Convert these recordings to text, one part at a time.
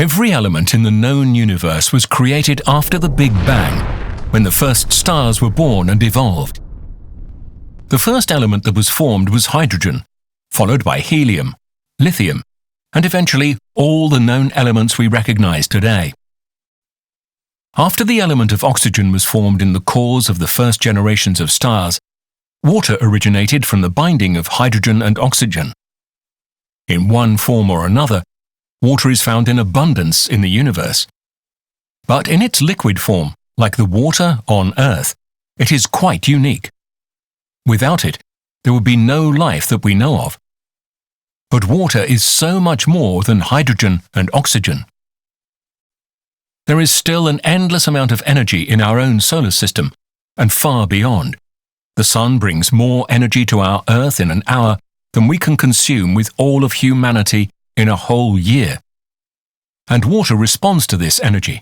Every element in the known universe was created after the Big Bang, when the first stars were born and evolved. The first element that was formed was hydrogen, followed by helium, lithium, and eventually all the known elements we recognize today. After the element of oxygen was formed in the cores of the first generations of stars, water originated from the binding of hydrogen and oxygen. In one form or another, water is found in abundance in the universe. But in its liquid form, like the water on Earth, it is quite unique. Without it, there would be no life that we know of. But water is so much more than hydrogen and oxygen. There is still an endless amount of energy in our own solar system, and far beyond. The sun brings more energy to our Earth in an hour than we can consume with all of humanity in a whole year. And water responds to this energy.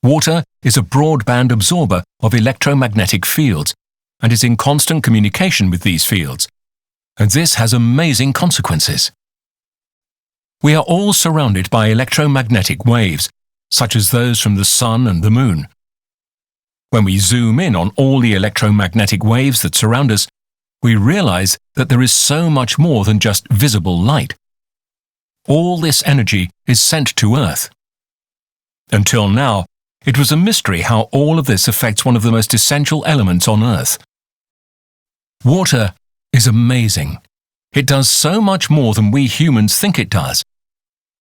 Water is a broadband absorber of electromagnetic fields and is in constant communication with these fields. And this has amazing consequences. We are all surrounded by electromagnetic waves, such as those from the sun and the moon. When we zoom in on all the electromagnetic waves that surround us, we realize that there is so much more than just visible light. All this energy is sent to Earth. Until now, it was a mystery how all of this affects one of the most essential elements on Earth. Water is amazing. It does so much more than we humans think it does.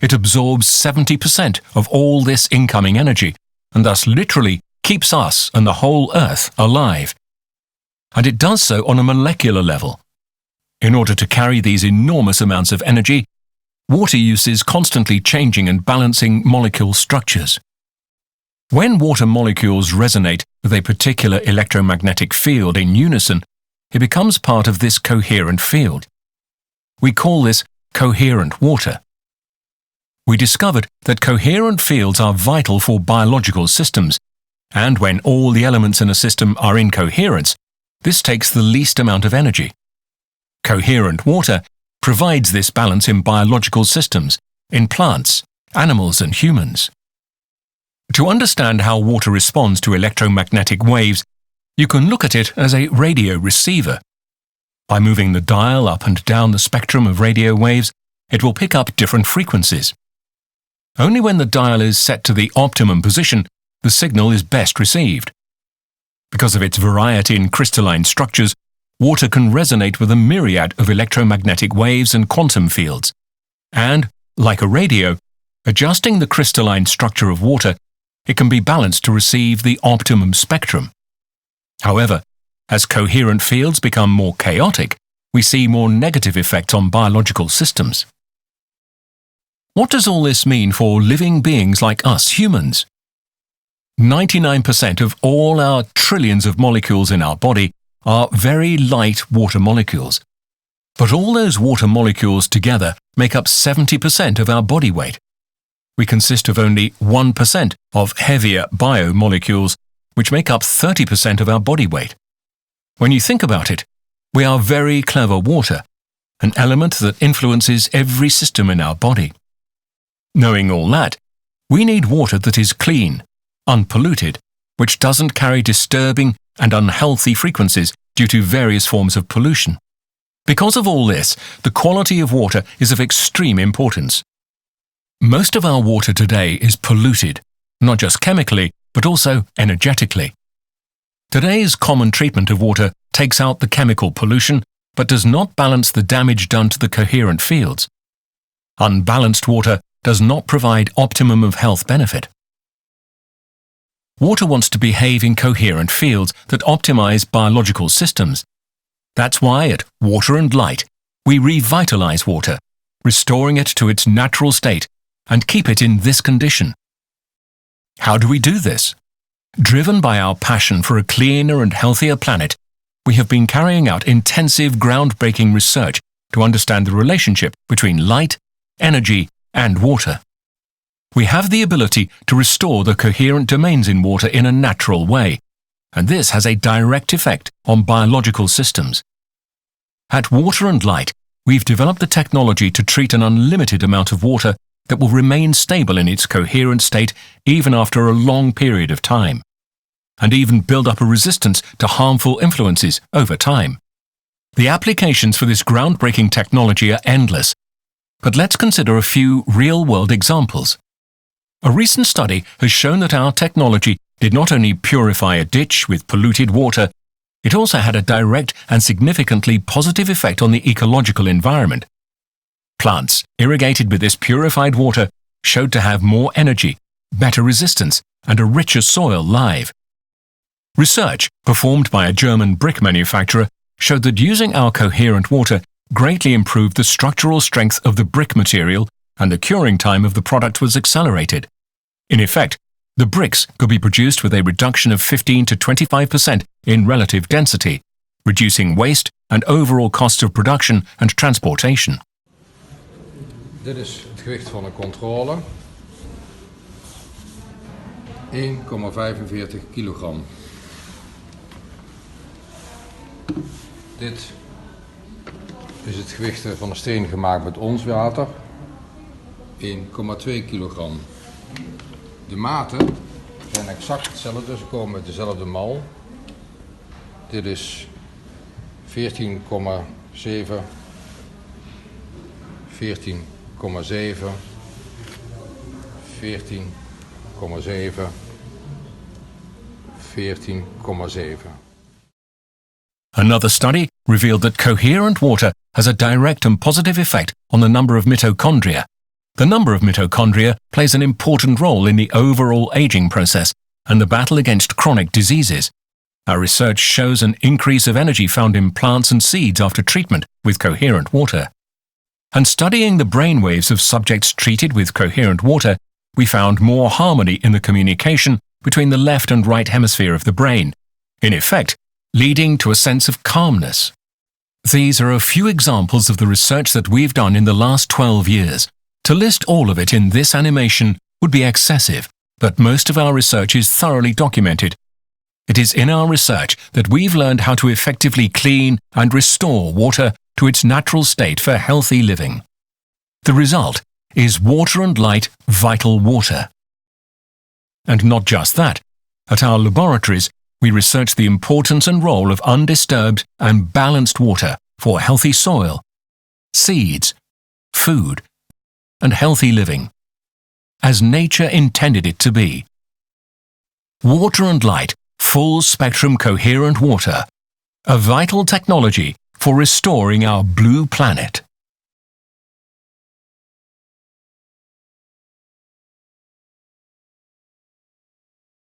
It absorbs 70% of all this incoming energy, and thus literally keeps us and the whole Earth alive. And it does so on a molecular level. In order to carry these enormous amounts of energy, water uses constantly changing and balancing molecule structures. When water molecules resonate with a particular electromagnetic field in unison, it becomes part of this coherent field. We call this coherent water. We discovered that coherent fields are vital for biological systems, and when all the elements in a system are in coherence, this takes the least amount of energy. Coherent water provides this balance in biological systems, in plants, animals, and humans. To understand how water responds to electromagnetic waves, you can look at it as a radio receiver. By moving the dial up and down the spectrum of radio waves, it will pick up different frequencies. Only when the dial is set to the optimum position, the signal is best received. Because of its variety in crystalline structures, water can resonate with a myriad of electromagnetic waves and quantum fields. And, like a radio, adjusting the crystalline structure of water, it can be balanced to receive the optimum spectrum. However, as coherent fields become more chaotic, we see more negative effects on biological systems. What does all this mean for living beings like us humans? 99% of all our trillions of molecules in our body are very light water molecules. But all those water molecules together make up 70% of our body weight. We consist of only 1% of heavier biomolecules, which make up 30% of our body weight. When you think about it, we are very clever water, an element that influences every system in our body. Knowing all that, we need water that is clean, unpolluted, which doesn't carry disturbing and unhealthy frequencies due to various forms of pollution. Because of all this, the quality of water is of extreme importance. Most of our water today is polluted, not just chemically, but also energetically. Today's common treatment of water takes out the chemical pollution, but does not balance the damage done to the coherent fields. Unbalanced water does not provide optimum of health benefit. Water wants to behave in coherent fields that optimize biological systems. That's why at Water and Light, we revitalize water, restoring it to its natural state and keep it in this condition. How do we do this? Driven by our passion for a cleaner and healthier planet, we have been carrying out intensive groundbreaking research to understand the relationship between light, energy, and water. We have the ability to restore the coherent domains in water in a natural way, and this has a direct effect on biological systems. At Water and Light, we've developed the technology to treat an unlimited amount of water that will remain stable in its coherent state even after a long period of time, and even build up a resistance to harmful influences over time. The applications for this groundbreaking technology are endless, but let's consider a few real-world examples. A recent study has shown that our technology did not only purify a ditch with polluted water, it also had a direct and significantly positive effect on the ecological environment. Plants irrigated with this purified water showed to have more energy, better resistance, and a richer soil live. Research performed by a German brick manufacturer showed that using our coherent water greatly improved the structural strength of the brick material, and the curing time of the product was accelerated. In effect, the bricks could be produced with a reduction of 15 to 25% in relative density, reducing waste and overall costs of production and transportation. Dit is het gewicht van een controller. 1,45 kilogram. Dit is het gewicht van een steen gemaakt met ons water. 1,2 kilogram. De maten zijn exact hetzelfde, ze komen uit dezelfde mal. Dit is 14,7, 14,7, 14,7, 14,7. Another study revealed that coherent water has a direct and positive effect on the number of mitochondria. The number of mitochondria plays an important role in the overall aging process and the battle against chronic diseases. Our research shows an increase of energy found in plants and seeds after treatment with coherent water. And studying the brainwaves of subjects treated with coherent water, we found more harmony in the communication between the left and right hemisphere of the brain, in effect, leading to a sense of calmness. These are a few examples of the research that we've done in the last 12 years. To list all of it in this animation would be excessive, but most of our research is thoroughly documented. It is in our research that we've learned how to effectively clean and restore water to its natural state for healthy living. The result is Water and Light Vital Water. And not just that, at our laboratories, we research the importance and role of undisturbed and balanced water for healthy soil, seeds, food, and healthy living, as nature intended it to be. Water and Light Full-Spectrum Coherent Water, a vital technology for restoring our blue planet.